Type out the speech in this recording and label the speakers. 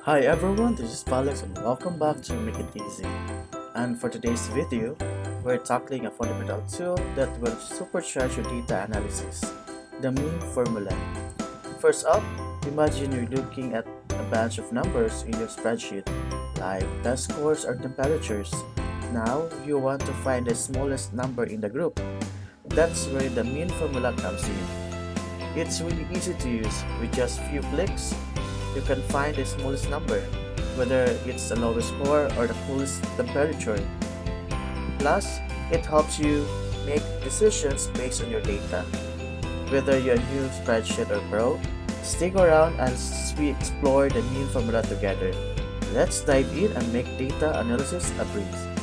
Speaker 1: Hi everyone, this is Alex and welcome back to Make It Easy. And for today's video, we're tackling a fundamental tool that will supercharge your data analysis, the mean formula. First up, imagine you're looking at a bunch of numbers in your spreadsheet, like test scores or temperatures. Now, you want to find the smallest number in the group. That's where the mean formula comes in. It's really easy to use. With just few clicks, you can find the smallest number, whether it's the lowest score or the coolest temperature. Plus, it helps you make decisions based on your data. Whether you're a new spreadsheet or pro, stick around as we explore the mean formula together. Let's dive in and make data analysis a breeze.